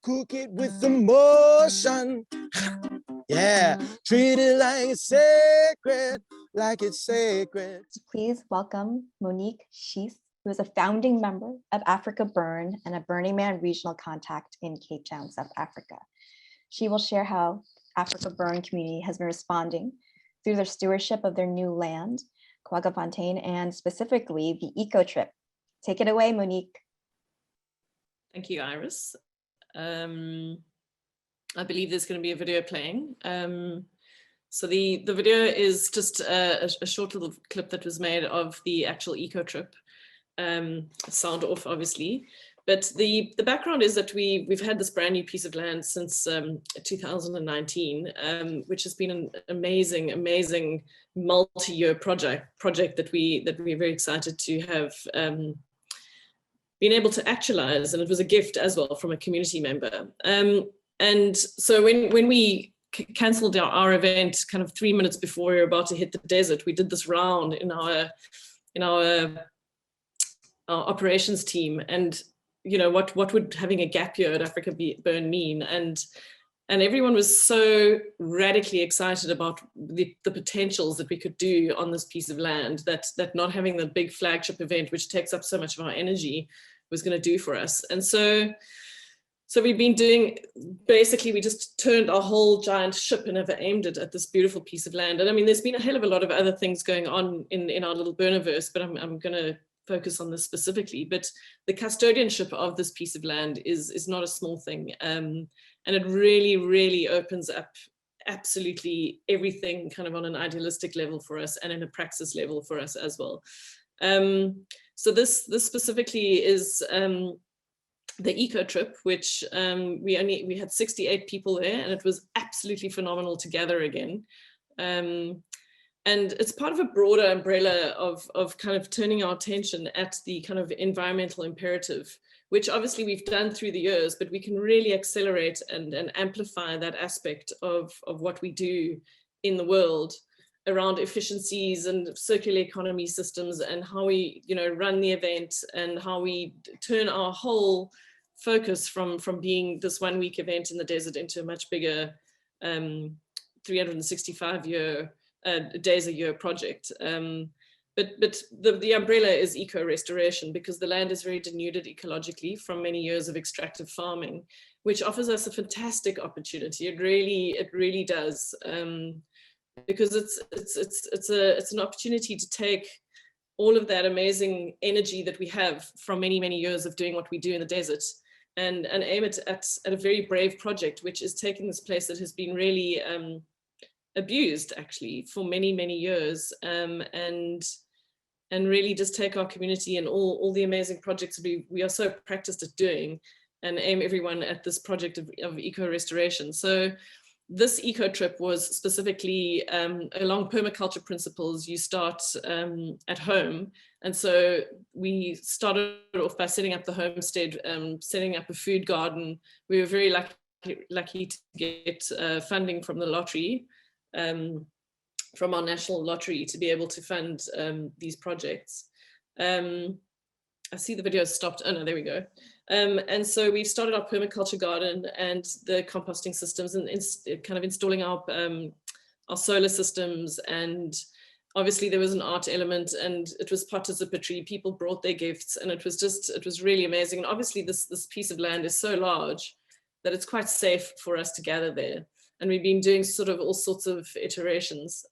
cook it with emotion. Yeah, treat it like it's sacred, like it's sacred. Please welcome Monique Scheiss, who is a founding member of AfrikaBurn and a Burning Man regional contact in Cape Town, South Africa. She will share how AfrikaBurn community has been responding through their stewardship of their new land, Quaggafontein, and specifically the eco trip. Take it away, Monique. Thank you, Iris. I believe there's going to be a video playing. So the video is just a short little clip that was made of the actual eco trip. Sound off, obviously. But the background is that we've had this brand new piece of land since 2019, which has been an amazing multi-year project that we're very excited to have been able to actualize, and it was a gift as well from a community member. And so when we cancelled our event kind of 3 minutes before we were about to hit the desert, we did this round in our operations team, and you know, what would having a gap year at AfrikaBurn mean? And everyone was so radically excited about the potentials that we could do on this piece of land, that not having the big flagship event, which takes up so much of our energy, was going to do for us. And so we've been doing, basically, we just turned our whole giant ship and have aimed it at this beautiful piece of land. And I mean, there's been a hell of a lot of other things going on in our little burniverse, but I'm going to focus on this specifically. But the custodianship of this piece of land is not a small thing. And it really opens up absolutely everything kind of on an idealistic level for us and in a praxis level for us as well. So this specifically is the eco trip, which we had 68 people there, and it was absolutely phenomenal to gather again. And it's part of a broader umbrella of kind of turning our attention at the kind of environmental imperative, which obviously we've done through the years, but we can really accelerate and amplify that aspect of what we do in the world around efficiencies and circular economy systems, and how we, you know, run the event, and how we turn our whole focus from being this 1 week event in the desert into a much bigger 365 days a year project. But the umbrella is eco restoration, because the land is very denuded ecologically from many years of extractive farming, which offers us a fantastic opportunity. It really does, because it's an opportunity to take all of that amazing energy that we have from many years of doing what we do in the desert, and aim it at a very brave project, which is taking this place that has been really abused actually for many years, and really just take our community and all the amazing projects we are so practiced at doing, and aim everyone at this project of eco restoration. So this eco trip was specifically along permaculture principles. You start at home, and so we started off by setting up the homestead, setting up a food garden. We were very lucky to get funding from the lottery, from our national lottery, to be able to fund these projects. I see the video has stopped. Oh no, there we go. And so we've started our permaculture garden and the composting systems, and kind of installing our solar systems. And obviously there was an art element, and it was participatory. People brought their gifts, and it was really amazing. And obviously this piece of land is so large that it's quite safe for us to gather there. And we've been doing sort of all sorts of iterations,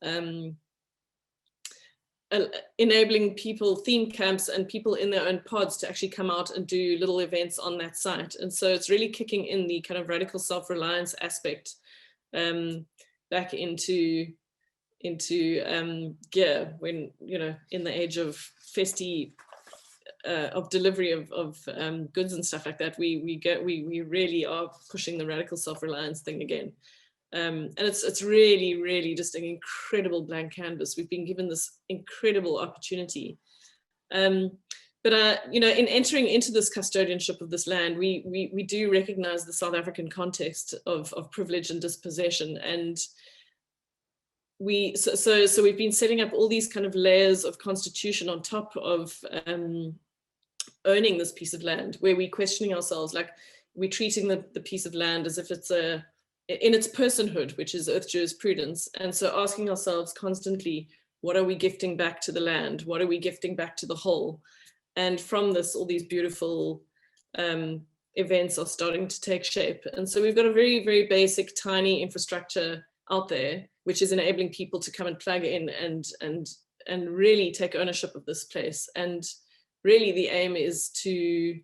enabling people, theme camps, and people in their own pods to actually come out and do little events on that site. And so it's really kicking in the kind of radical self-reliance aspect back into gear, when, you know, in the age of festy, of delivery of goods and stuff like that, we really are pushing the radical self-reliance thing again. And it's really just an incredible blank canvas. We've been given this incredible opportunity. But you know, in entering into this custodianship of this land, we do recognize the South African context of privilege and dispossession. And so we've been setting up all these kind of layers of constitution on top of owning this piece of land, where we're questioning ourselves, like, we're treating the piece of land as if it's in its personhood, which is earth jurisprudence. And so asking ourselves constantly, what are we gifting back to the land? What are we gifting back to the whole? And from this, all these beautiful events are starting to take shape. And so we've got a very, very basic, tiny infrastructure out there, which is enabling people to come and plug in and really take ownership of this place. And really the aim is to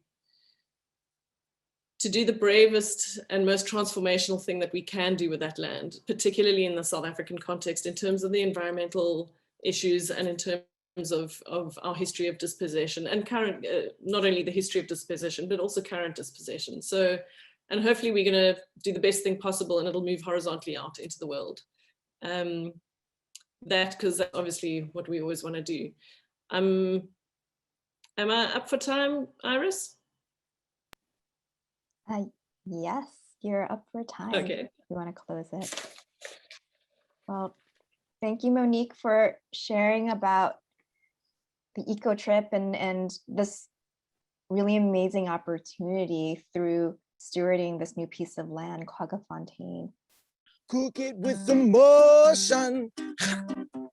do the bravest and most transformational thing that we can do with that land, particularly in the South African context, in terms of the environmental issues and in terms of our history of dispossession and current, not only the history of dispossession, but also current dispossession. So, and hopefully we're gonna do the best thing possible and it'll move horizontally out into the world. Because that's obviously what we always wanna do. Am I up for time, Iris? Yes, you're up for time. Okay. You want to close it? Well, thank you, Monique, for sharing about the eco trip and this really amazing opportunity through stewarding this new piece of land, Quaggafontein. Cook it with emotion.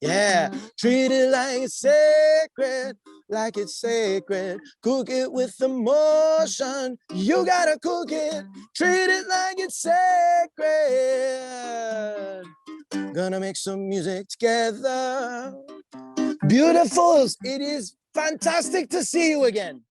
Yeah, treat it like it's sacred, like it's sacred. Cook it with emotion. You gotta cook it, treat it like it's sacred. Gonna make some music together. Beautifuls, it is fantastic to see you again.